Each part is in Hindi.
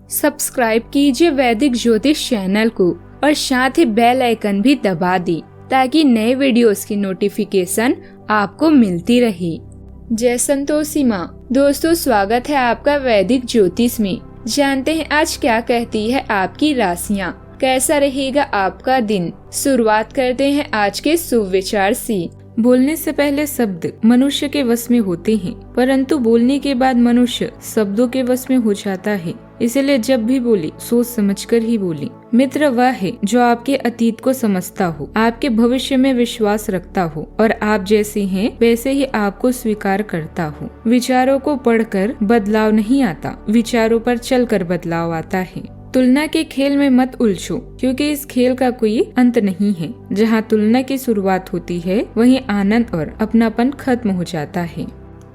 सब्सक्राइब कीजिए वैदिक ज्योतिष चैनल को और साथ ही बेल आइकन भी दबा दी ताकि नए वीडियोस की नोटिफिकेशन आपको मिलती रहे। जय संतोषी माँ। दोस्तों, स्वागत है आपका वैदिक ज्योतिष में। जानते हैं आज क्या कहती है आपकी राशियाँ, कैसा रहेगा आपका दिन। शुरुआत करते हैं आज के शुभ विचार से। बोलने से पहले शब्द मनुष्य के वश में होते हैं, परंतु बोलने के बाद मनुष्य शब्दों के वश में हो जाता है। इसलिए जब भी बोले सोच समझकर ही बोले। मित्र वह है जो आपके अतीत को समझता हो, आपके भविष्य में विश्वास रखता हो और आप जैसे हैं वैसे ही आपको स्वीकार करता हो। विचारों को पढ़कर बदलाव नहीं आता, विचारों पर चलकर बदलाव आता है। तुलना के खेल में मत उलझो, क्योंकि इस खेल का कोई अंत नहीं है। जहाँ तुलना की शुरुआत होती है वहीं आनंद और अपनापन खत्म हो जाता है।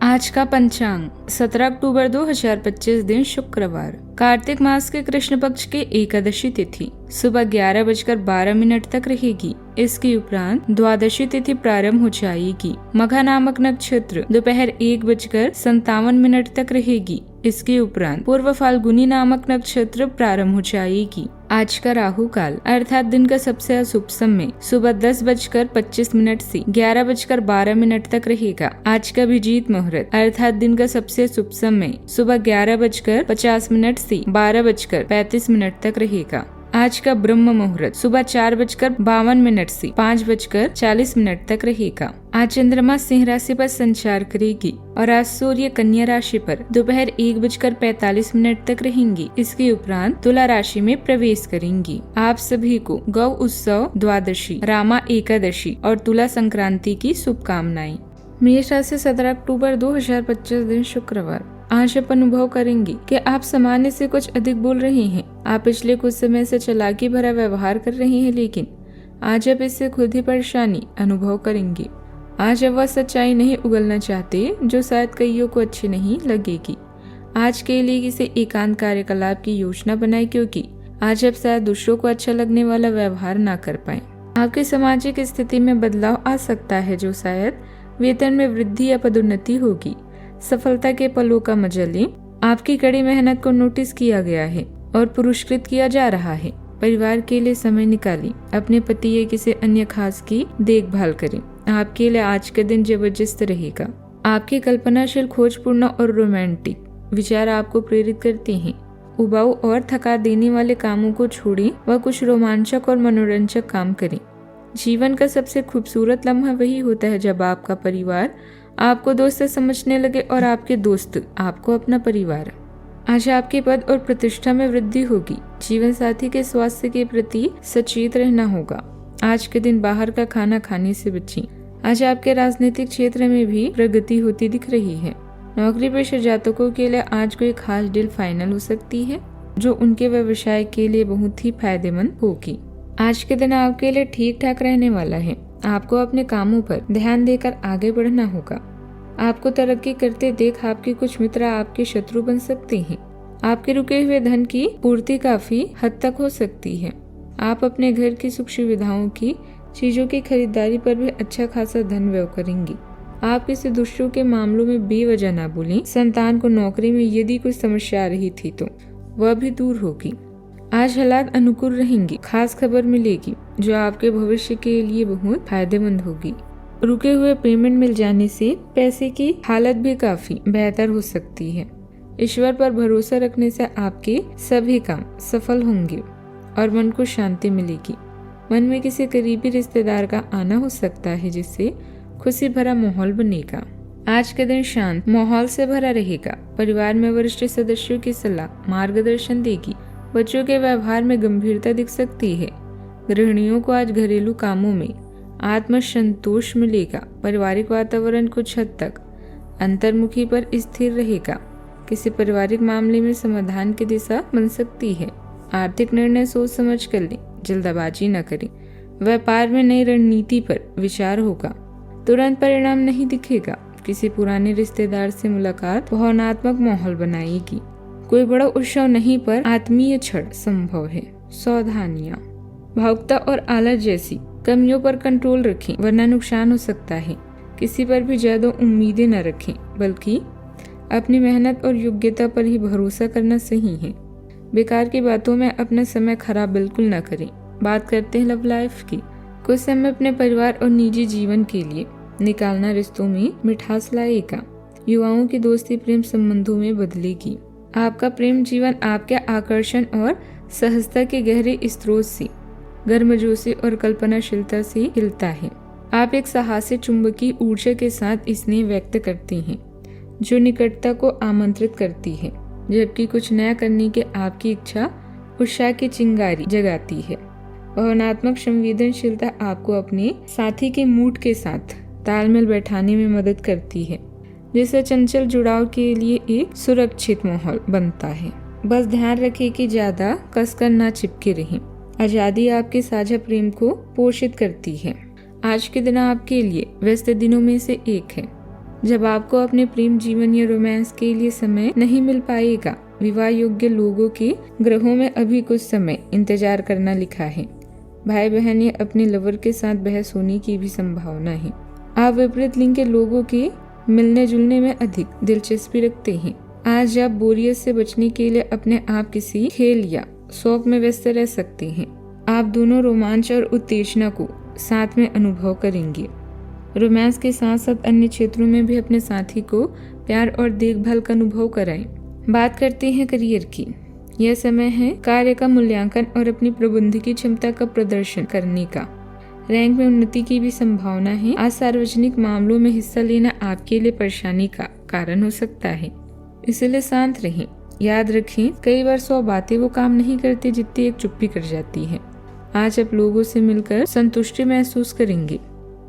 आज का पंचांग 17 अक्टूबर 2025 दिन शुक्रवार, कार्तिक मास के कृष्ण पक्ष के एकादशी तिथि सुबह 11:12 तक रहेगी। इसके उपरांत द्वादशी तिथि प्रारंभ हो जाएगी। मघा नामक नक्षत्र दोपहर 1:57 तक रहेगी। इसके उपरांत पूर्व फाल्गुनी नामक नक्षत्र प्रारंभ हो जाएगी। आज का राहु काल अर्थात दिन का सबसे अशुभ समय सुबह 10:25 से 11:12 तक रहेगा। आज का अभिजीत मुहूर्त अर्थात दिन का सबसे शुभ समय सुबह 11:50 से 12:35 तक रहेगा। आज का ब्रह्म मुहूर्त सुबह 4:52 से 5:40 तक रहेगा। आज चंद्रमा सिंह राशि पर संचार करेगी और आज सूर्य कन्या राशि पर दोपहर 1:45 तक रहेंगी। इसके उपरांत तुला राशि में प्रवेश करेंगी। आप सभी को गौ उत्सव, द्वादशी, रामा एकादशी और तुला संक्रांति की शुभकामनाएं। मेष राशि 17 अक्टूबर 2025 दिन शुक्रवार। आज आप अनुभव करेंगे कि आप सामान्य से कुछ अधिक बोल रहे हैं। आप पिछले कुछ समय से चालाकी भरा व्यवहार कर रहे हैं, लेकिन आज आप इससे खुद ही परेशानी अनुभव करेंगे। आज आप वह सच्चाई नहीं उगलना चाहते जो शायद कईयों को अच्छी नहीं लगेगी। आज के लिए किसी एकांत कार्यकलाप की योजना बनाएं, क्योंकि आज आप शायद दूसरों को अच्छा लगने वाला व्यवहार ना कर पाए। आपकी सामाजिक स्थिति में बदलाव आ सकता है, जो शायद वेतन में वृद्धि या पदोन्नति होगी। सफलता के पलों का मजा लें। आपकी कड़ी मेहनत को नोटिस किया गया है और पुरस्कृत किया जा रहा है। परिवार के लिए समय निकालें। अपने पति या किसी अन्य खास की देखभाल करें। आपके लिए आज का दिन जबरदस्त रहेगा। आपकी कल्पनाशील, खोजपूर्ण और रोमांटिक विचार आपको प्रेरित करते हैं। उबाऊ और थका देने वाले कामों को छोड़ें व कुछ रोमांचक और मनोरंजक काम करें। जीवन का सबसे खूबसूरत लम्हा वही होता है जब आपका परिवार आपको दोस्त समझने लगे और आपके दोस्त आपको अपना परिवार। आज आपके पद और प्रतिष्ठा में वृद्धि होगी। जीवन साथी के स्वास्थ्य के प्रति सचेत रहना होगा। आज के दिन बाहर का खाना खाने से बचें। आज आपके राजनीतिक क्षेत्र में भी प्रगति होती दिख रही है। नौकरी पेशा जातकों के लिए आज कोई खास डील फाइनल हो सकती है, जो उनके व्यवसाय के लिए बहुत ही फायदेमंद होगी। आज के दिन आपके लिए ठीक ठाक रहने वाला है। आपको अपने कामों पर ध्यान देकर आगे बढ़ना होगा। आपको तरक्की करते देख आपके कुछ मित्र आपके शत्रु बन सकते हैं। आपके रुके हुए धन की पूर्ति काफी हद तक हो सकती है। आप अपने घर की सुख सुविधाओं की चीजों की खरीदारी पर भी अच्छा खासा धन व्यय करेंगे। आप किसी दूसरों के मामलों में बेवजह न बोलें। संतान को नौकरी में यदि कोई समस्या आ रही थी तो वह भी दूर होगी। आज हालात अनुकूल रहेंगे। खास खबर मिलेगी जो आपके भविष्य के लिए बहुत फायदेमंद होगी। रुके हुए पेमेंट मिल जाने से पैसे की हालत भी काफी बेहतर हो सकती है। ईश्वर पर भरोसा रखने से आपके सभी काम सफल होंगे और मन को शांति मिलेगी। मन में किसी करीबी रिश्तेदार का आना हो सकता है, जिससे खुशी भरा माहौल बनेगा। आज का दिन शांत माहौल से भरा रहेगा। परिवार में वरिष्ठ सदस्यों की सलाह मार्गदर्शन देगी। बच्चों के व्यवहार में गंभीरता दिख सकती है। गृहिणियों को आज घरेलू कामों में आत्मसंतोष मिलेगा। पारिवारिक वातावरण कुछ हद तक अंतर्मुखी पर स्थिर रहेगा। किसी पारिवारिक मामले में समाधान की दिशा बन सकती है। आर्थिक निर्णय सोच समझ कर लें, जल्दबाजी न करें। व्यापार में नई रणनीति पर विचार होगा। तुरंत परिणाम नहीं दिखेगा। किसी पुराने रिश्तेदार से मुलाकात भावनात्मक माहौल बनाएगी। कोई बड़ा उत्सव नहीं पर आत्मीय क्षण संभव है। सावधानियां, भावुकता और आलस जैसी कमियों पर कंट्रोल रखें, वरना नुकसान हो सकता है। किसी पर भी ज्यादा उम्मीदें न रखें, बल्कि अपनी मेहनत और योग्यता पर ही भरोसा करना सही है। बेकार की बातों में अपना समय खराब बिल्कुल न करें। बात करते हैं लव लाइफ की। कुछ समय अपने परिवार और निजी जीवन के लिए निकालना रिश्तों में मिठास लाएगा। युवाओं की दोस्ती प्रेम संबंधों में बदलेगी। आपका प्रेम जीवन आपके आकर्षण और सहजता के गहरे स्रोत से, गर्मजोशी और कल्पनाशीलता से खिलता है। आप एक साहसी चुंबकीय ऊर्जा के साथ स्नेह व्यक्त करते हैं जो निकटता को आमंत्रित करती है, जबकि कुछ नया करने की आपकी इच्छा उत्साह की चिंगारी जगाती है। भावनात्मक संवेदनशीलता आपको अपने साथी के मूड के साथ तालमेल बैठाने में मदद करती है, जिससे चंचल जुड़ाव के लिए एक सुरक्षित माहौल बनता है। बस ध्यान रखें कि ज्यादा कसकर ना चिपके रहें। आजादी आपके साझा प्रेम को पोषित करती है। आज के दिन आपके लिए व्यस्त दिनों में से एक है जब आपको अपने प्रेम जीवन या रोमांस के लिए समय नहीं मिल पाएगा। विवाह योग्य लोगों के ग्रहों में अभी कुछ समय इंतजार करना लिखा है। भाई बहन या अपने लवर के साथ बहस होने की भी संभावना है। आप विपरीत लिंग के लोगों के मिलने जुलने में अधिक दिलचस्पी रखते हैं। आज आप बोरियत से बचने के लिए अपने आप किसी खेल या शौक में व्यस्त रह सकते हैं। आप दोनों रोमांच और उत्तेजना को साथ में अनुभव करेंगे। रोमांस के साथ साथ अन्य क्षेत्रों में भी अपने साथी को प्यार और देखभाल का अनुभव कराएं। बात करते हैं करियर की। यह समय है कार्य का मूल्यांकन और अपनी प्रबंधकीय क्षमता का प्रदर्शन करने का। रैंक में उन्नति की भी संभावना है। आज सार्वजनिक मामलों में हिस्सा लेना आपके लिए परेशानी का कारण हो सकता है, इसलिए शांत रहें। याद रखें, कई बार 100 बातें वो काम नहीं करती जितनी एक चुप्पी कर जाती है। आज आप लोगों से मिलकर संतुष्टि महसूस करेंगे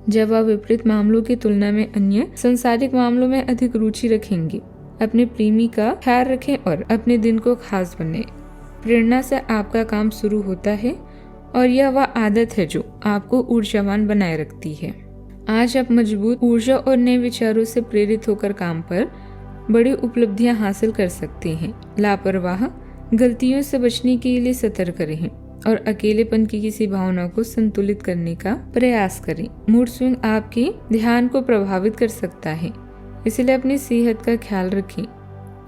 जब आप विपरीत मामलों की तुलना में अन्य सांसारिक मामलों में अधिक रुचि रखेंगे। अपने प्रेमी का ख्याल रखें और अपने दिन को खास बनाएं। प्रेरणा से आपका काम शुरू होता है और यह वह आदत है जो आपको ऊर्जावान बनाए रखती है। आज आप मजबूत ऊर्जा और नए विचारों से प्रेरित होकर काम पर बड़ी उपलब्धियां हासिल कर सकते हैं। लापरवाह गलतियों से बचने के लिए सतर्क रहें और अकेलेपन की किसी भावना को संतुलित करने का प्रयास करें। मूड स्विंग आपके ध्यान को प्रभावित कर सकता है, इसलिए अपनी सेहत का ख्याल रखें।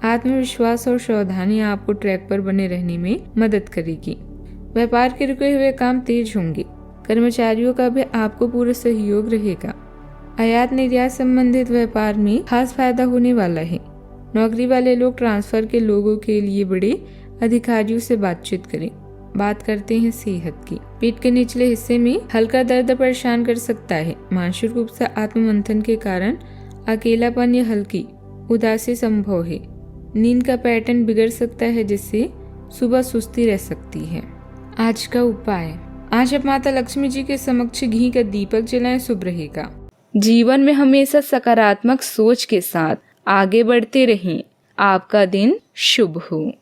आत्मविश्वास और सावधानी आपको ट्रैक पर बने रहने में मदद करेगी। व्यापार के रुके हुए काम तेज होंगे। कर्मचारियों का भी आपको पूरा सहयोग रहेगा। आयात निर्यात संबंधित व्यापार में खास फायदा होने वाला है। नौकरी वाले लोग ट्रांसफर के लोगों के लिए बड़े अधिकारियों से बातचीत करें। बात करते हैं सेहत की। पेट के निचले हिस्से में हल्का दर्द परेशान कर सकता है। मानसिक रूप से आत्ममंथन के कारण अकेलापन या हल्की उदासी संभव है। नींद का पैटर्न बिगड़ सकता है, जिससे सुबह सुस्ती रह सकती है। आज का उपाय, आज आप माता लक्ष्मी जी के समक्ष घी का दीपक जलाएं, शुभ रहेगा। जीवन में हमेशा सकारात्मक सोच के साथ आगे बढ़ते रहें। आपका दिन शुभ हो।